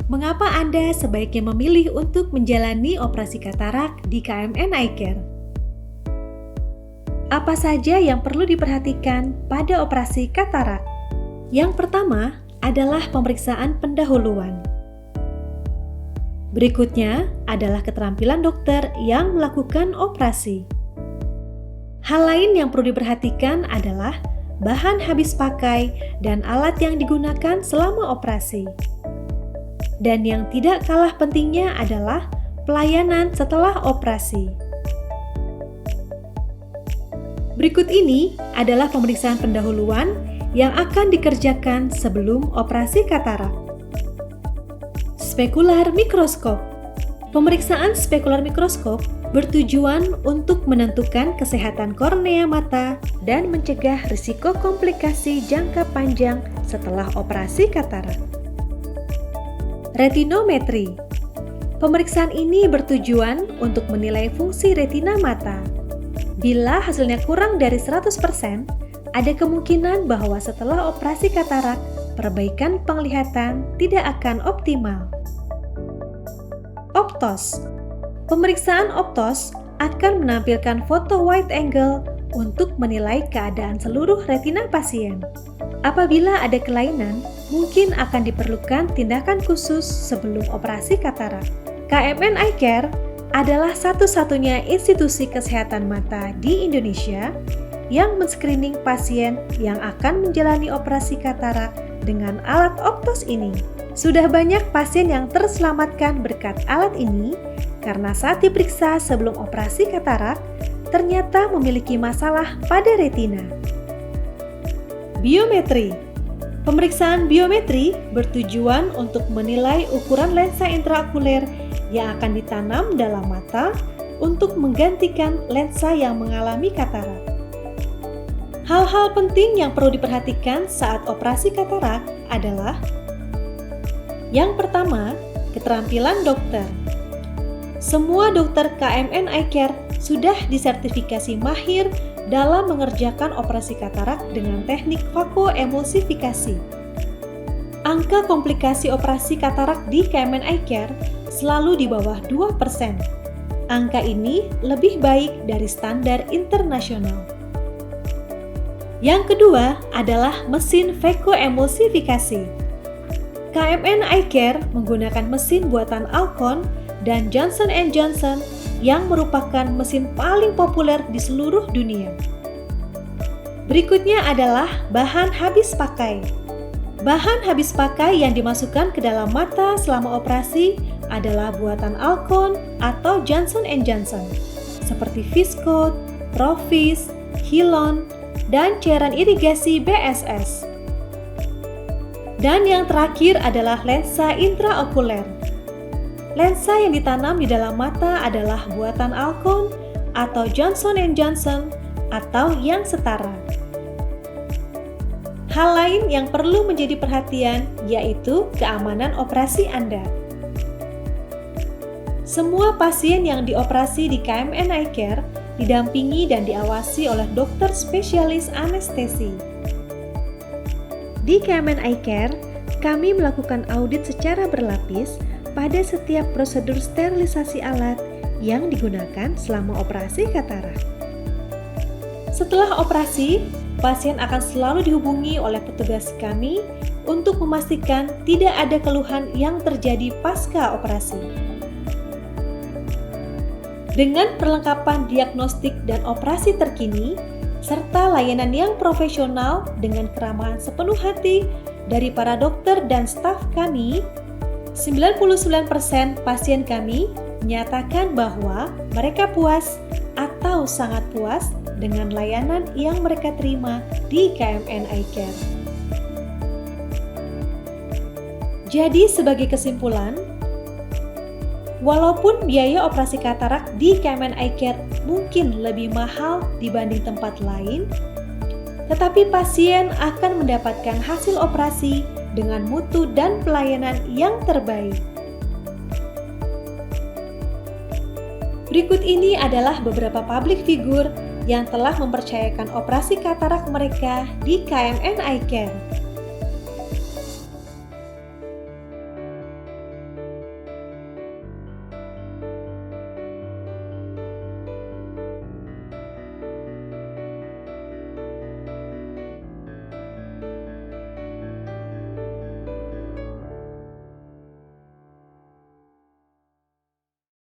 Mengapa Anda sebaiknya memilih untuk menjalani operasi katarak di KMN Eye Care? Apa saja yang perlu diperhatikan pada operasi katarak? Yang pertama adalah pemeriksaan pendahuluan. Berikutnya adalah keterampilan dokter yang melakukan operasi. Hal lain yang perlu diperhatikan adalah bahan habis pakai dan alat yang digunakan selama operasi. Dan yang tidak kalah pentingnya adalah pelayanan setelah operasi. Berikut ini adalah pemeriksaan pendahuluan yang akan dikerjakan sebelum operasi katarak. Spekular mikroskop. Pemeriksaan spekular mikroskop bertujuan untuk menentukan kesehatan kornea mata dan mencegah risiko komplikasi jangka panjang setelah operasi katarak. Retinometri. Pemeriksaan ini bertujuan untuk menilai fungsi retina mata. Bila hasilnya kurang dari 100%, ada kemungkinan bahwa setelah operasi katarak, perbaikan penglihatan tidak akan optimal. Optos. Pemeriksaan optos akan menampilkan foto wide angle untuk menilai keadaan seluruh retina pasien. Apabila ada kelainan, mungkin akan diperlukan tindakan khusus sebelum operasi katarak. KMN Eye Care adalah satu-satunya institusi kesehatan mata di Indonesia yang men-screening pasien yang akan menjalani operasi katarak dengan alat optos ini. Sudah banyak pasien yang terselamatkan berkat alat ini karena saat diperiksa sebelum operasi katarak, ternyata memiliki masalah pada retina. Biometri. Pemeriksaan biometri bertujuan untuk menilai ukuran lensa intraokuler yang akan ditanam dalam mata untuk menggantikan lensa yang mengalami katarak. Hal-hal penting yang perlu diperhatikan saat operasi katarak adalah: yang pertama, keterampilan dokter. Semua dokter KMN Eye Care sudah disertifikasi mahir dalam mengerjakan operasi katarak dengan teknik vakoemulsifikasi. Angka komplikasi operasi katarak di KMN Eye Care selalu di bawah 2%. Angka ini lebih baik dari standar internasional. Yang kedua adalah mesin vakoemulsifikasi. KMN Eye Care menggunakan mesin buatan Alcon dan Johnson & Johnson yang merupakan mesin paling populer di seluruh dunia. Berikutnya adalah bahan habis pakai. Bahan habis pakai yang dimasukkan ke dalam mata selama operasi adalah buatan Alcon atau Johnson & Johnson, seperti Viscoat, Provis, Hilon, dan cairan irigasi BSS. Dan yang terakhir adalah lensa intraokuler. Lensa yang ditanam di dalam mata adalah buatan Alcon atau Johnson & Johnson atau yang setara. Hal lain yang perlu menjadi perhatian yaitu keamanan operasi Anda. Semua pasien yang dioperasi di KMN Eye Care didampingi dan diawasi oleh dokter spesialis anestesi. Di KMN Eye Care, kami melakukan audit secara berlapis pada setiap prosedur sterilisasi alat yang digunakan selama operasi katarak. Setelah operasi, pasien akan selalu dihubungi oleh petugas kami untuk memastikan tidak ada keluhan yang terjadi pasca operasi. Dengan perlengkapan diagnostik dan operasi terkini, serta layanan yang profesional dengan keramahan sepenuh hati dari para dokter dan staf kami, 99% pasien kami menyatakan bahwa mereka puas atau sangat puas dengan layanan yang mereka terima di KMN Eye Care. Jadi sebagai kesimpulan, walaupun biaya operasi katarak di KMN Eye Care mungkin lebih mahal dibanding tempat lain, tetapi pasien akan mendapatkan hasil operasi dengan mutu dan pelayanan yang terbaik. Berikut ini adalah beberapa public figure yang telah mempercayakan operasi katarak mereka di KMN Eye Care.